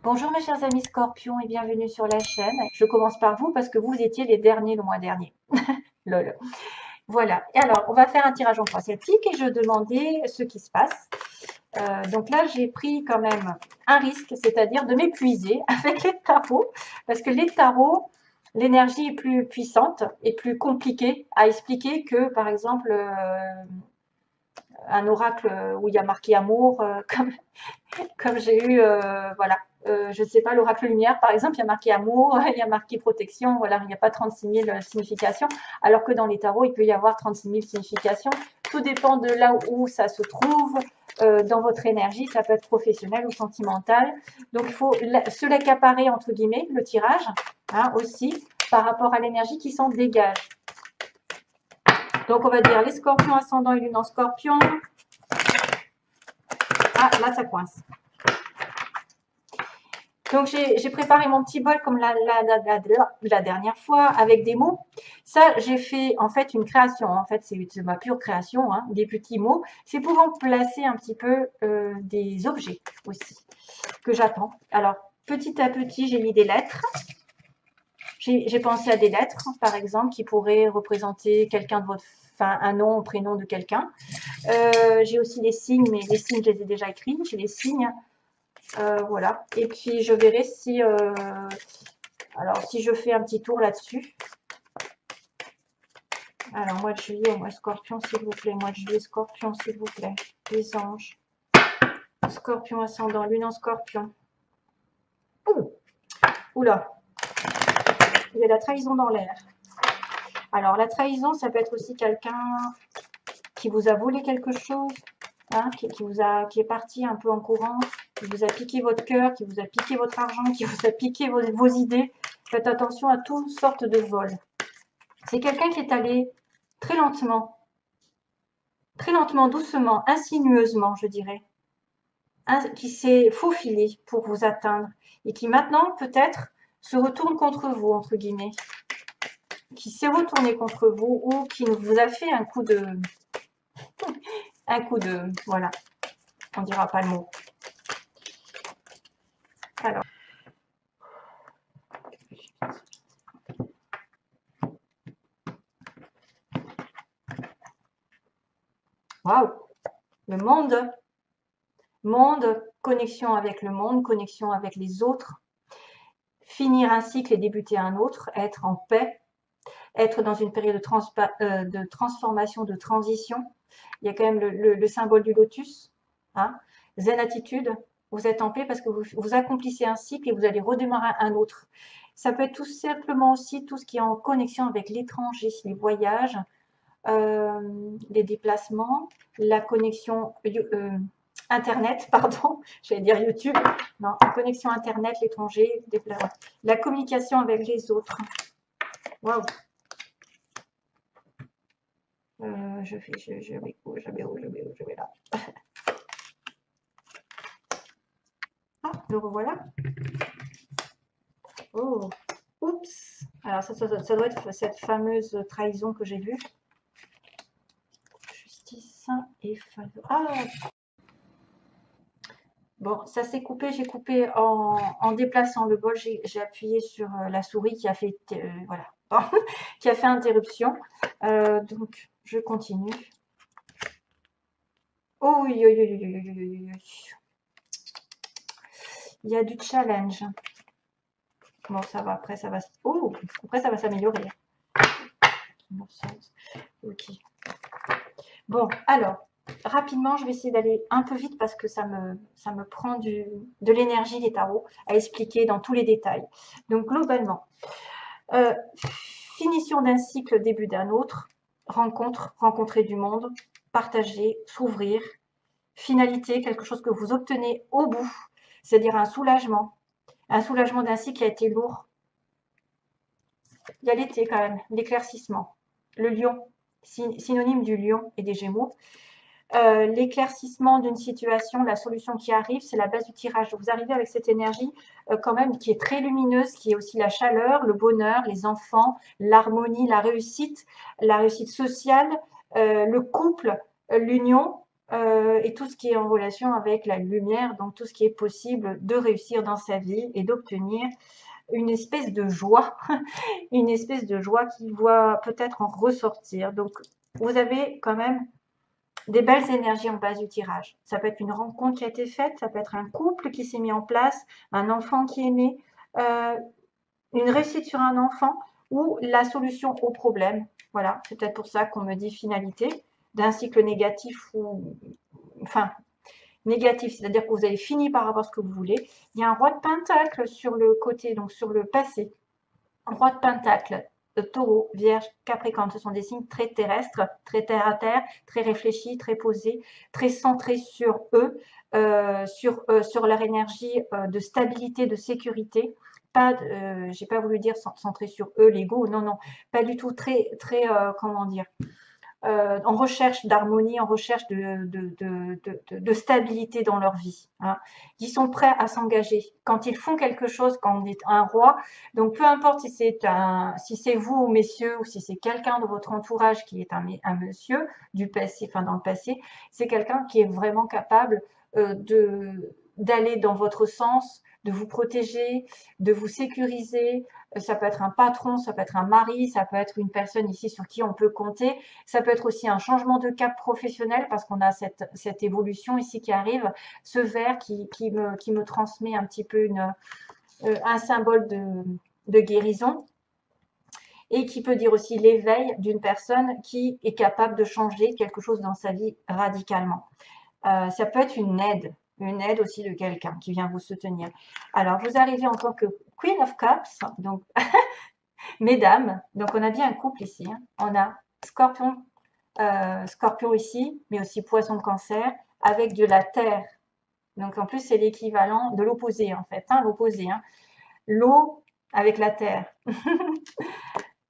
Bonjour mes chers amis Scorpions et bienvenue sur la chaîne. Je commence par vous parce que vous étiez les derniers le mois dernier. Lol. Voilà. Et alors, on va faire un tirage en croix celtique et je demandais ce qui se passe. Donc là, j'ai pris quand même un risque, c'est-à-dire de m'épuiser avec les tarots parce que les tarots, l'énergie est plus puissante et plus compliquée à expliquer que, par exemple, un oracle où il y a marqué amour, comme j'ai eu, voilà, je ne sais pas, l'oracle lumière, par exemple, il y a marqué amour, il y a marqué protection, voilà, il n'y a pas 36 000 significations, alors que dans les tarots, il peut y avoir 36 000 significations. Tout dépend de là où ça se trouve, dans votre énergie, ça peut être professionnel ou sentimental. Donc, il faut se l'accaparer, entre guillemets, le tirage, hein, aussi, par rapport à l'énergie qui s'en dégage. Donc, on va dire les scorpions ascendant et lune en scorpion. Ah, là, ça coince. Donc, j'ai préparé mon petit bol comme la dernière fois avec des mots. Ça, j'ai fait en fait une création. En fait, c'est ma pure création, hein, des petits mots. C'est pour remplacer un petit peu des objets aussi que j'attends. Alors, petit à petit, j'ai mis des lettres. J'ai pensé à des lettres, par exemple, qui pourraient représenter quelqu'un de votre, enfin, un nom, un prénom de quelqu'un. J'ai aussi les signes, mais les signes, je les ai déjà écrits. J'ai les signes. Voilà. Et puis, je verrai si, alors, si je fais un petit tour là-dessus. Alors, mois de juillet, mois scorpion, s'il vous plaît. Mois de juillet, scorpion, s'il vous plaît. Les anges. Scorpion ascendant, lune en scorpion. Ouh, oula, il y a la trahison dans l'air. Alors, la trahison, ça peut être aussi quelqu'un qui vous a volé quelque chose, hein, qui est parti un peu en courant, qui vous a piqué votre cœur, qui vous a piqué votre argent, qui vous a piqué vos idées. Faites attention à toutes sortes de vols. C'est quelqu'un qui est allé très lentement, doucement, insinueusement, je dirais, qui s'est faufilé pour vous atteindre et qui maintenant peut-être se retourne contre vous, entre guillemets, qui s'est retourné contre vous ou qui vous a fait voilà, on dira pas le mot. Alors, waouh, le monde, connexion avec le monde, connexion avec les autres, finir un cycle et débuter un autre, être en paix, être dans une période de transformation, de transition. Il y a quand même le symbole du lotus, hein, zen attitude, vous êtes en paix parce que vous accomplissez un cycle et vous allez redémarrer un autre. Ça peut être tout simplement aussi tout ce qui est en connexion avec l'étranger, les voyages, les déplacements, la connexion Internet, pardon, j'allais dire YouTube, non, connexion Internet, l'étranger, la communication avec les autres. Waouh. Je vais là. Ah, le revoilà. Oh, oups. Alors ça doit être cette fameuse trahison que j'ai vue. Justice et faveur. Ah, bon, ça s'est coupé. J'ai coupé en déplaçant le bol. J'ai appuyé sur la souris qui a fait, voilà, qui a fait interruption. Donc, je continue. Oh, oui, oui, oui, oui, oui, oui, oui. Il y a du challenge. Bon, ça va. Après, ça va. Oh, après, ça va s'améliorer. Ok. Bon, alors, rapidement, je vais essayer d'aller un peu vite parce que ça me prend de l'énergie, les tarots, à expliquer dans tous les détails. Donc, globalement, euh, finition d'un cycle, début d'un autre, rencontrer du monde, partager, s'ouvrir, finalité, quelque chose que vous obtenez au bout, c'est-à-dire un soulagement d'un cycle qui a été lourd. Il y a l'été quand même, l'éclaircissement, le lion, synonyme du lion et des gémeaux. L'éclaircissement d'une situation, la solution qui arrive, c'est la base du tirage. Vous arrivez avec cette énergie quand même qui est très lumineuse, qui est aussi la chaleur, le bonheur, les enfants, l'harmonie, la réussite sociale, le couple, l'union, et tout ce qui est en relation avec la lumière, donc tout ce qui est possible de réussir dans sa vie et d'obtenir une espèce de joie, une espèce de joie qui va peut-être en ressortir. Donc, vous avez quand même des belles énergies en base du tirage. Ça peut être une rencontre qui a été faite, ça peut être un couple qui s'est mis en place, un enfant qui est né, euh, une réussite sur un enfant ou la solution au problème. Voilà, c'est peut-être pour ça qu'on me dit finalité d'un cycle négatif ou enfin négatif, c'est-à-dire que vous avez fini par avoir ce que vous voulez. Il y a un roi de pentacle sur le côté, donc sur le passé. Roi de pentacle, taureau, vierge, capricorne, ce sont des signes très terrestres, très terre à terre, très réfléchis, très posés, très centrés sur eux, sur leur énergie de stabilité, de sécurité. Pas, j'ai pas voulu dire centré sur eux, l'ego, non, non, pas du tout, très, comment dire, en recherche d'harmonie, en recherche de stabilité dans leur vie. Hein. Ils sont prêts à s'engager. Quand ils font quelque chose, quand on est un roi, donc peu importe si c'est vous, messieurs, ou si c'est quelqu'un de votre entourage qui est un monsieur du passé, enfin dans le passé, c'est quelqu'un qui est vraiment capable d'aller dans votre sens, de vous protéger, de vous sécuriser. Ça peut être un patron, ça peut être un mari, ça peut être une personne ici sur qui on peut compter. Ça peut être aussi un changement de cap professionnel parce qu'on a cette évolution ici qui arrive. Ce vert qui me transmet un petit peu un symbole de guérison et qui peut dire aussi l'éveil d'une personne qui est capable de changer quelque chose dans sa vie radicalement. Ça peut être une aide aussi de quelqu'un qui vient vous soutenir. Alors, vous arrivez en tant que Queen of Cups, donc mesdames, donc on a bien un couple ici. Hein. On a Scorpion, Scorpion ici, mais aussi Poisson de Cancer, avec de la terre. Donc en plus, c'est l'équivalent de l'opposé en fait, hein, l'opposé. Hein. L'eau avec la terre.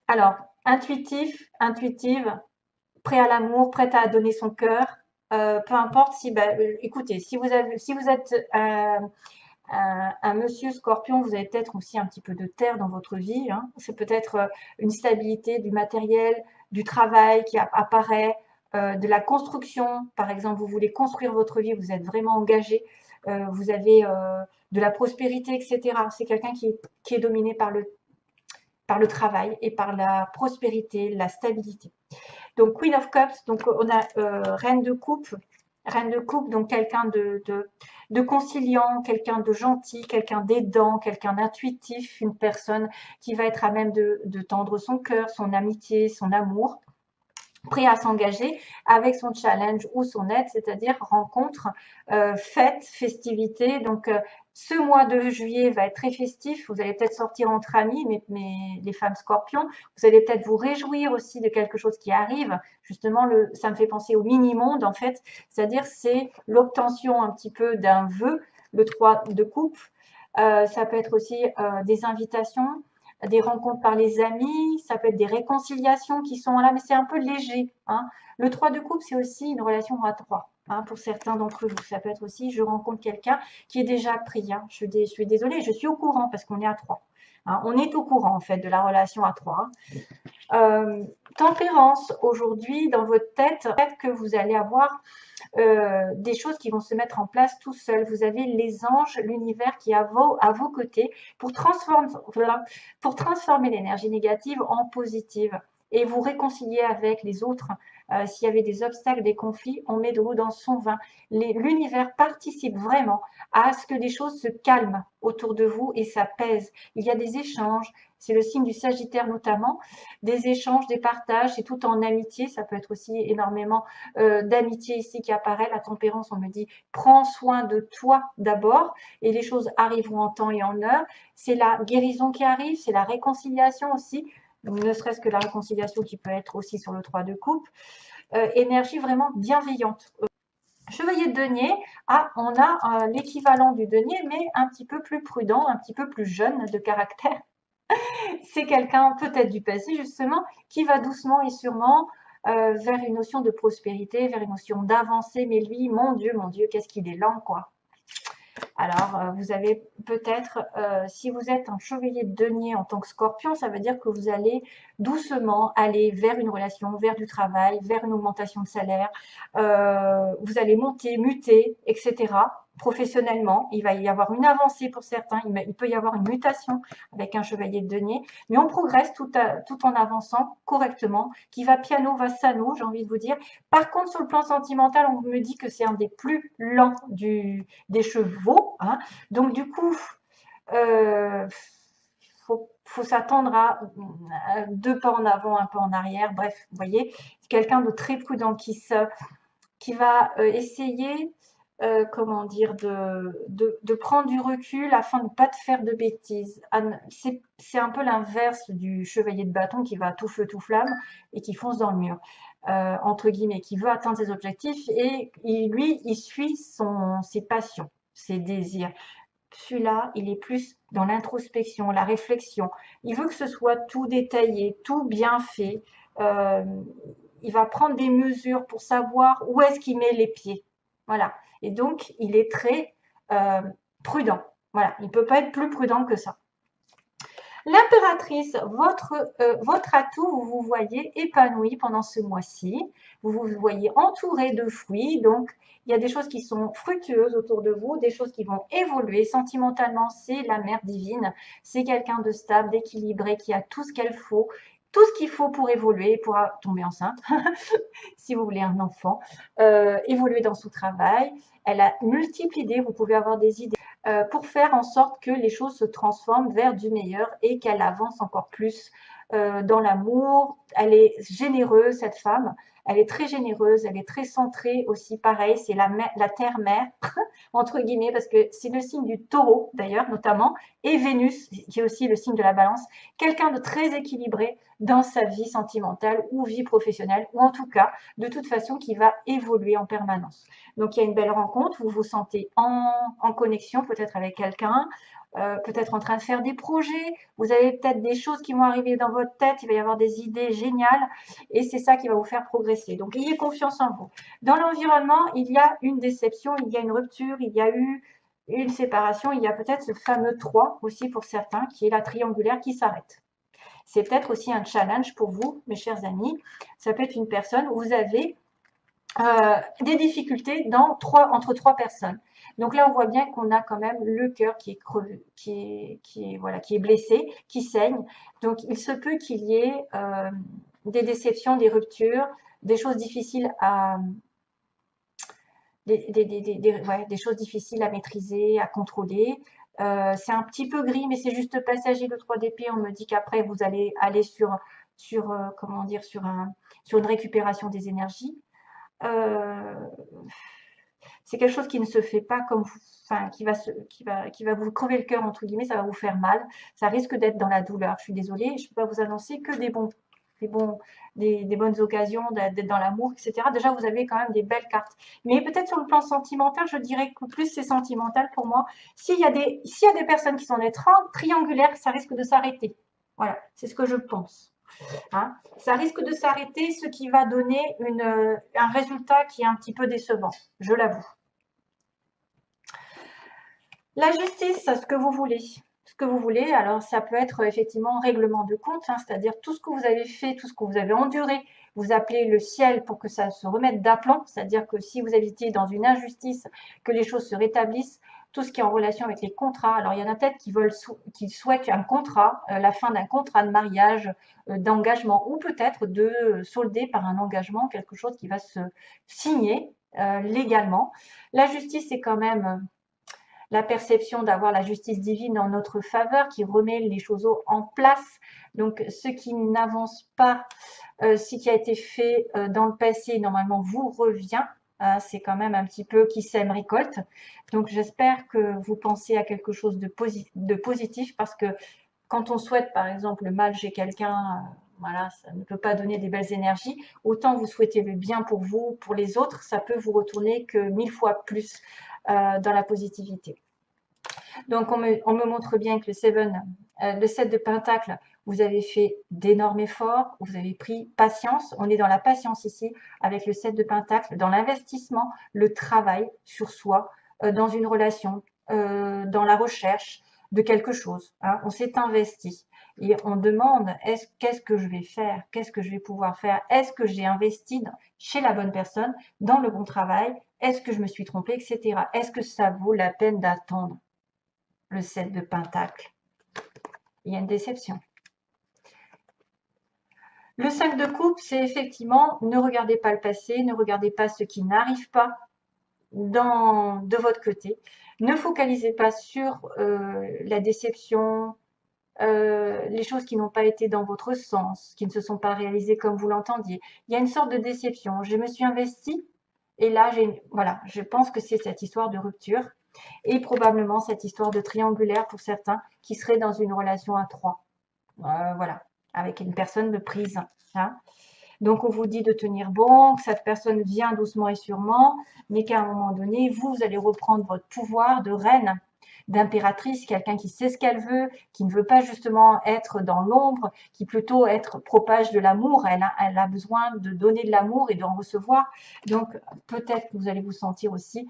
Alors, intuitive, prêt à l'amour, prête à donner son cœur. Peu importe si, écoutez, si vous êtes un monsieur scorpion, vous avez peut-être aussi un petit peu de terre dans votre vie. Hein. C'est peut-être une stabilité du matériel, du travail qui apparaît, de la construction. Par exemple, vous voulez construire votre vie, vous êtes vraiment engagé, vous avez de la prospérité, etc. C'est quelqu'un qui est dominé par le travail et par la prospérité, la stabilité. Donc, Queen of Cups, donc on a Reine de coupe, donc quelqu'un de conciliant, quelqu'un de gentil, quelqu'un d'aidant, quelqu'un d'intuitif, une personne qui va être à même de tendre son cœur, son amitié, son amour, prêt à s'engager avec son challenge ou son aide, c'est-à-dire rencontre, fête, festivité. Donc, ce mois de juillet va être très festif. Vous allez peut-être sortir entre amis, mais les femmes scorpions, vous allez peut-être vous réjouir aussi de quelque chose qui arrive. Justement, ça me fait penser au mini-monde, en fait. C'est-à-dire, c'est l'obtention un petit peu d'un vœu, le 3 de coupe. Ça peut être aussi des invitations, des rencontres par les amis, ça peut être des réconciliations qui sont là, mais c'est un peu léger. Hein. Le 3 de coupe, c'est aussi une relation à 3. Hein, pour certains d'entre vous, ça peut être aussi, je rencontre quelqu'un qui est déjà pris. Hein. Je suis désolée, je suis au courant parce qu'on est à 3. Hein. On est au courant en fait de la relation à 3. Tempérance, aujourd'hui, dans votre tête, peut-être que vous allez avoir des choses qui vont se mettre en place tout seul. Vous avez les anges, l'univers qui est à vos côtés pour transformer l'énergie négative en positive et vous réconcilier avec les autres. S'il y avait des obstacles, des conflits, on met de l'eau dans son vin. L'univers participe vraiment à ce que les choses se calment autour de vous et s'apaisent. Il y a des échanges, c'est le signe du Sagittaire notamment, des échanges, des partages, c'est tout en amitié, ça peut être aussi énormément d'amitié ici qui apparaît. La tempérance, on me dit, prends soin de toi d'abord et les choses arriveront en temps et en heure. C'est la guérison qui arrive, c'est la réconciliation aussi, ne serait-ce que la réconciliation qui peut être aussi sur le 3 de coupe. Énergie vraiment bienveillante. Chevalier de denier, on a l'équivalent du denier, mais un petit peu plus prudent, un petit peu plus jeune de caractère. C'est quelqu'un peut-être du passé justement qui va doucement et sûrement vers une notion de prospérité, vers une notion d'avancée. Mais lui, mon Dieu, qu'est-ce qu'il est lent, quoi. Alors, vous avez peut-être, si vous êtes un chevalier de denier en tant que scorpion, ça veut dire que vous allez doucement aller vers une relation, vers du travail, vers une augmentation de salaire. Vous allez monter, muter, etc. Professionnellement, il va y avoir une avancée pour certains, il peut y avoir une mutation avec un chevalier de denier, mais on progresse tout en avançant correctement, qui va piano, va sano, j'ai envie de vous dire. Par contre, sur le plan sentimental, on me dit que c'est un des plus lents des chevaux, hein. Donc du coup, faut s'attendre à 2 pas en avant, 1 pas en arrière. Bref, vous voyez, c'est quelqu'un de très prudent qui va essayer, comment dire, de prendre du recul afin de ne pas te faire de bêtises. C'est un peu l'inverse du chevalier de bâton qui va tout feu, tout flamme et qui fonce dans le mur, entre guillemets, qui veut atteindre ses objectifs et lui, il suit ses passions, ses désirs. Celui-là, il est plus dans l'introspection, la réflexion. Il veut que ce soit tout détaillé, tout bien fait. Euh, il va prendre des mesures pour savoir où est-ce qu'il met les pieds. Voilà. Et donc, il est très prudent. Voilà. Il ne peut pas être plus prudent que ça. L'impératrice, votre atout, vous vous voyez épanoui pendant ce mois-ci. Vous vous voyez entouré de fruits. Donc, il y a des choses qui sont fructueuses autour de vous, des choses qui vont évoluer. Sentimentalement, c'est la mère divine. C'est quelqu'un de stable, d'équilibré, qui a tout ce qu'elle faut. Tout ce qu'il faut pour évoluer, pour tomber enceinte, si vous voulez un enfant, évoluer dans son travail. Elle a multiples idées, vous pouvez avoir des idées pour faire en sorte que les choses se transforment vers du meilleur et qu'elle avance encore plus dans l'amour. Elle est généreuse, cette femme. Elle est très généreuse, elle est très centrée aussi. Pareil, c'est la terre-mère, entre guillemets, parce que c'est le signe du taureau, d'ailleurs, notamment, et Vénus, qui est aussi le signe de la balance. Quelqu'un de très équilibré dans sa vie sentimentale ou vie professionnelle, ou en tout cas, de toute façon, qui va évoluer en permanence. Donc, il y a une belle rencontre, vous vous sentez en connexion peut-être avec quelqu'un, peut-être en train de faire des projets, vous avez peut-être des choses qui vont arriver dans votre tête, il va y avoir des idées géniales et c'est ça qui va vous faire progresser. Donc, ayez confiance en vous. Dans l'environnement, il y a une déception, il y a une rupture, il y a eu une séparation, il y a peut-être ce fameux 3 aussi pour certains, qui est la triangulaire qui s'arrête. C'est peut-être aussi un challenge pour vous, mes chers amis. Ça peut être une personne où vous avez des difficultés entre 3 personnes. Donc là, on voit bien qu'on a quand même le cœur qui est crevé, qui est blessé, qui saigne. Donc, il se peut qu'il y ait des déceptions, des ruptures, des choses difficiles des choses difficiles à maîtriser, à contrôler. C'est un petit peu gris, mais c'est juste passager le 3 d'épée. On me dit qu'après, vous allez aller comment dire, sur une récupération des énergies. C'est quelque chose qui ne se fait pas comme enfin, qui va vous crever le cœur, entre guillemets, ça va vous faire mal. Ça risque d'être dans la douleur. Je suis désolée, je ne peux pas vous annoncer que des bonnes occasions d'être dans l'amour, etc. Déjà, vous avez quand même des belles cartes. Mais peut-être sur le plan sentimental, je dirais que plus c'est sentimental pour moi. S'il y a des personnes qui sont des triangulaires, ça risque de s'arrêter. Voilà, c'est ce que je pense. Hein. Ça risque de s'arrêter, ce qui va donner un résultat qui est un petit peu décevant, je l'avoue. La justice, ce que vous voulez. Ce que vous voulez, alors ça peut être effectivement règlement de compte, hein, c'est-à-dire tout ce que vous avez fait, tout ce que vous avez enduré, vous appelez le ciel pour que ça se remette d'aplomb, c'est-à-dire que si vous habitez dans une injustice, que les choses se rétablissent, tout ce qui est en relation avec les contrats. Alors, il y en a peut-être qui souhaitent un contrat, la fin d'un contrat de mariage, d'engagement, ou peut-être de solder par un engagement quelque chose qui va se signer légalement. La justice, c'est quand même la perception d'avoir la justice divine en notre faveur, qui remet les choses en place. Donc, ce qui n'avance pas, ce qui a été fait dans le passé, normalement, vous revient. C'est quand même un petit peu qui sème récolte. Donc, j'espère que vous pensez à quelque chose de positif, parce que quand on souhaite, par exemple, le mal chez quelqu'un, voilà, ça ne peut pas donner des belles énergies. Autant vous souhaitez le bien pour vous, pour les autres, ça peut vous retourner que 1000 fois plus dans la positivité. Donc, on me montre bien que le 7 de Pentacle, vous avez fait d'énormes efforts, vous avez pris patience. On est dans la patience ici, avec le 7 de Pentacle, dans l'investissement, le travail sur soi, dans une relation. dans la recherche de quelque chose. Hein. On s'est investi et on demande qu'est-ce que je vais faire, qu'est-ce que je vais pouvoir faire, est-ce que j'ai investi chez la bonne personne, dans le bon travail, est-ce que je me suis trompée, etc. Est-ce que ça vaut la peine d'attendre le 7 de Pentacle? Il y a une déception. Le 5 de coupe, c'est effectivement ne regardez pas le passé, ne regardez pas ce qui n'arrive pas de votre côté. Ne focalisez pas sur la déception, les choses qui n'ont pas été dans votre sens, qui ne se sont pas réalisées comme vous l'entendiez. Il y a une sorte de déception. Je me suis investie et là, voilà, je pense que c'est cette histoire de rupture et probablement cette histoire de triangulaire pour certains qui seraient dans une relation à 3. Voilà, avec une personne de prise. Hein. Donc, on vous dit de tenir bon, que cette personne vient doucement et sûrement, mais qu'à un moment donné, vous allez reprendre votre pouvoir de reine, d'impératrice, quelqu'un qui sait ce qu'elle veut, qui ne veut pas justement être dans l'ombre, qui plutôt propage de l'amour. Elle a besoin de donner de l'amour et d'en recevoir. Donc, peut-être que vous allez vous sentir aussi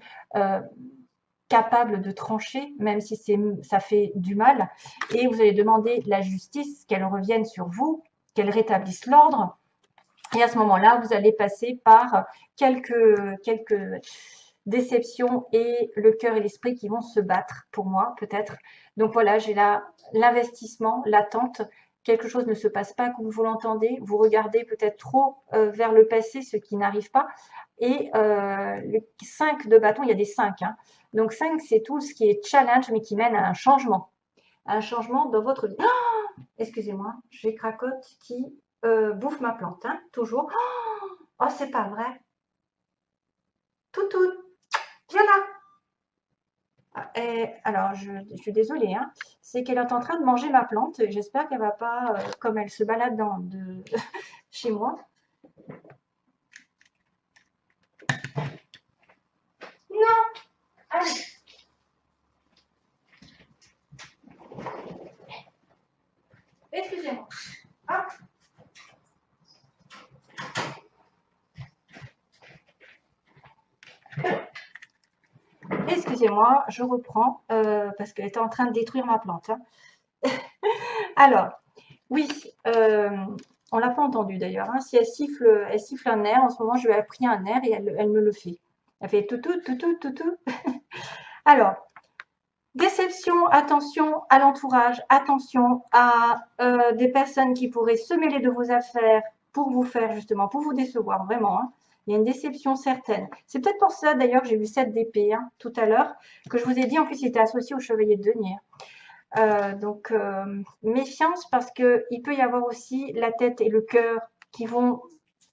capable de trancher, même si ça fait du mal. Et vous allez demander la justice, qu'elle revienne sur vous, qu'elle rétablisse l'ordre. Et à ce moment-là, vous allez passer par quelques déceptions et le cœur et l'esprit qui vont se battre pour moi, peut-être. Donc voilà, j'ai là l'investissement, l'attente. Quelque chose ne se passe pas comme vous l'entendez. Vous regardez peut-être trop vers le passé, ce qui n'arrive pas. Et le 5 de bâton, il y a des 5. Hein. Donc 5, c'est tout ce qui est challenge, mais qui mène à un changement. Un changement dans votre vie. Oh, excusez-moi, j'ai Cracotte qui bouffe ma plante, hein, toujours. Oh, c'est pas vrai. Toutou, viens là. Et, alors, je suis désolée, hein, c'est qu'elle est en train de manger ma plante. J'espère qu'elle va pas, comme elle se balade chez moi. Non, allez. Excusez-moi. Ah. Excusez-moi, je reprends parce qu'elle était en train de détruire ma plante. Hein. Alors, oui, on l'a pas entendu d'ailleurs. Hein. Si elle siffle un air, en ce moment je lui ai appris un air et elle me le fait. Elle fait toutou, toutou, toutou. Alors, déception, attention à l'entourage, attention à des personnes qui pourraient se mêler de vos affaires pour vous faire justement, pour vous décevoir vraiment. Hein. Il y a une déception certaine. C'est peut-être pour ça d'ailleurs que j'ai vu 7 d'épée hein, tout à l'heure, que je vous ai dit en plus il était associé au chevalier de denier. Donc méfiance parce qu'il peut y avoir aussi la tête et le cœur qui vont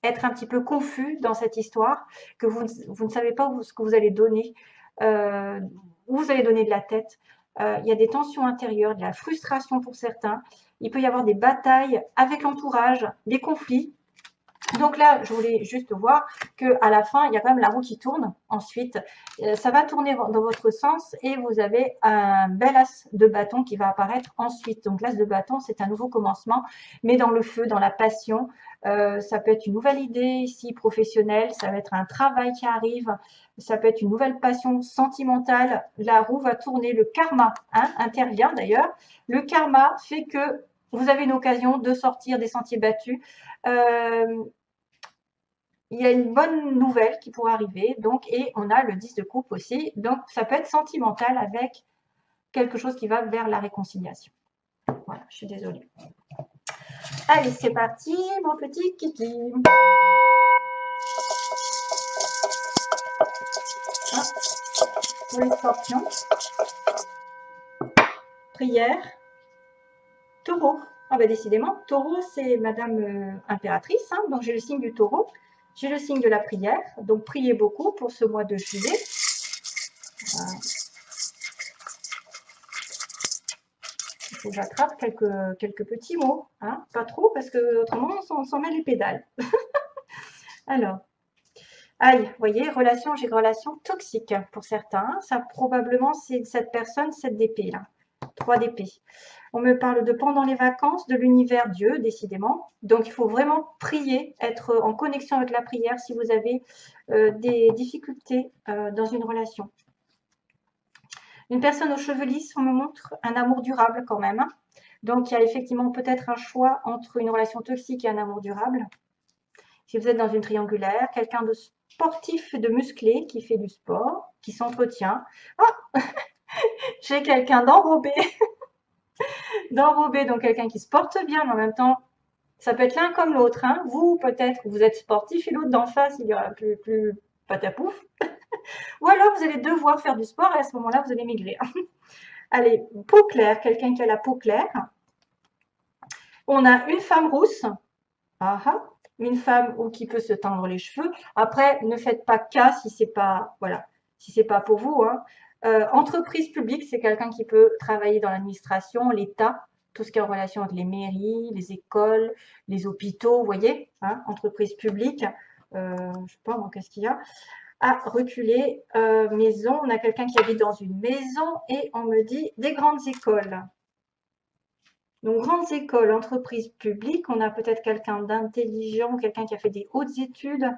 être un petit peu confus dans cette histoire, que vous ne savez pas ce que vous allez donner, où vous allez donner de la tête. Il y a des tensions intérieures, de la frustration pour certains. Il peut y avoir des batailles avec l'entourage, des conflits. Donc là, je voulais juste voir qu'à la fin, il y a quand même la roue qui tourne. Ensuite, ça va tourner dans votre sens et vous avez un bel as de bâton qui va apparaître ensuite. Donc l'as de bâton, c'est un nouveau commencement, mais dans le feu, dans la passion. Ça peut être une nouvelle idée ici professionnelle, ça va être un travail qui arrive, ça peut être une nouvelle passion sentimentale. La roue va tourner, le karma hein, intervient d'ailleurs. Le karma fait que vous avez une occasion de sortir des sentiers battus. Il y a une bonne nouvelle qui pourrait arriver, donc, et on a le 10 de coupe aussi, donc ça peut être sentimental avec quelque chose qui va vers la réconciliation. Voilà, je suis désolée. Allez, c'est parti, mon petit kiki. Ah, pour les scorpions. Prière. Taureau. Ah bah décidément, taureau, c'est Madame Impératrice, hein, donc j'ai le signe du taureau. J'ai le signe de la prière, donc priez beaucoup pour ce mois de juillet. Il faut que j'attrape quelques petits mots, hein, pas trop, parce que autrement on s'en met les pédales. Alors, aïe, vous voyez, j'ai relation toxique pour certains. Ça probablement c'est cette personne, 7 d'épée là, 3 d'épée. On me parle de pendant les vacances, de l'univers Dieu, décidément. Donc, il faut vraiment prier, être en connexion avec la prière si vous avez des difficultés dans une relation. Une personne aux cheveux lisses, on me montre un amour durable quand même, hein. Donc, il y a effectivement peut-être un choix entre une relation toxique et un amour durable. Si vous êtes dans une triangulaire, quelqu'un de sportif, de musclé, qui fait du sport, qui s'entretient. Ah, j'ai quelqu'un d'enrobé, d'enrobé, donc quelqu'un qui se porte bien, mais en même temps, ça peut être l'un comme l'autre, hein. Vous, peut-être, vous êtes sportif et l'autre d'en face, il y aura plus patapouf. Ou alors, vous allez devoir faire du sport et à ce moment-là, vous allez maigrir. Allez, peau claire, quelqu'un qui a la peau claire. On a une femme rousse. Ah ah. Une femme ou qui peut se teindre les cheveux. Après, ne faites pas cas si c'est pas, voilà, si c'est pas pour vous, hein. Entreprise publique, c'est quelqu'un qui peut travailler dans l'administration, l'État, tout ce qui est en relation avec les mairies, les écoles, les hôpitaux, vous voyez, hein, entreprise publique. Je sais pas, moi, qu'est-ce qu'il y a? Ah, reculer, maison, on a quelqu'un qui habite dans une maison et on me dit des grandes écoles. Donc, grandes écoles, entreprises publiques, on a peut-être quelqu'un d'intelligent, quelqu'un qui a fait des hautes études,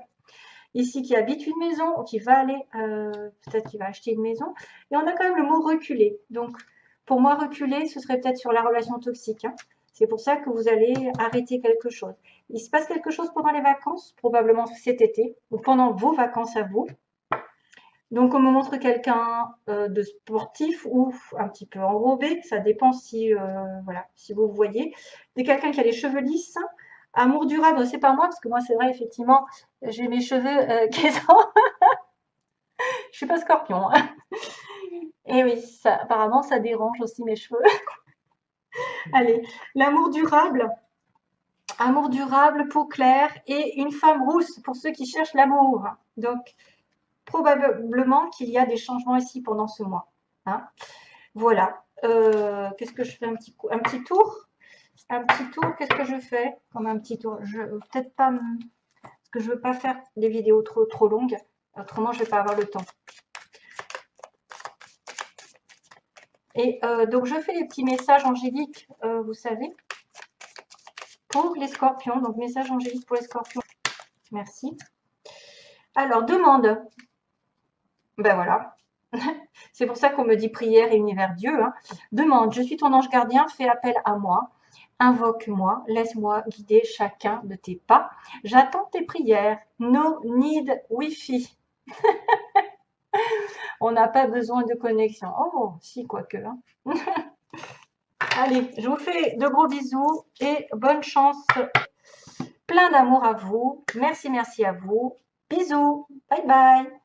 ici qui habite une maison, ou qui va aller, peut-être qu'il va acheter une maison. Et on a quand même le mot reculer. Donc, pour moi, reculer, ce serait peut-être sur la relation toxique, hein. C'est pour ça que vous allez arrêter quelque chose. Il se passe quelque chose pendant les vacances, probablement cet été, ou pendant vos vacances à vous. Donc, on me montre quelqu'un de sportif ou un petit peu enrobé. Ça dépend si, voilà, si vous voyez. C'est quelqu'un qui a les cheveux lisses. Amour durable, c'est pas moi, parce que moi, c'est vrai, effectivement, j'ai mes cheveux qui sont... Je suis pas scorpion, hein. Et oui, ça, apparemment, ça dérange aussi mes cheveux. Allez, l'amour durable. Amour durable, peau claire et une femme rousse pour ceux qui cherchent l'amour. Donc, probablement qu'il y a des changements ici pendant ce mois, hein. Voilà. Qu'est-ce que je fais un petit tour? Un petit tour, qu'est-ce que je fais comme un petit tour? Je peut-être pas parce que je veux pas faire des vidéos trop longues. Autrement, je vais pas avoir le temps. Et donc, je fais les petits messages angéliques, vous savez, pour les scorpions. Donc, message angélique pour les scorpions. Merci. Alors, demande. Ben voilà. C'est pour ça qu'on me dit prière et univers Dieu, hein. Demande, je suis ton ange gardien, fais appel à moi. Invoque-moi, laisse-moi guider chacun de tes pas. J'attends tes prières. No need Wi-Fi. On n'a pas besoin de connexion. Oh, si, quoique, hein. Allez, je vous fais de gros bisous et bonne chance. Plein d'amour à vous. Merci, merci à vous. Bisous. Bye bye.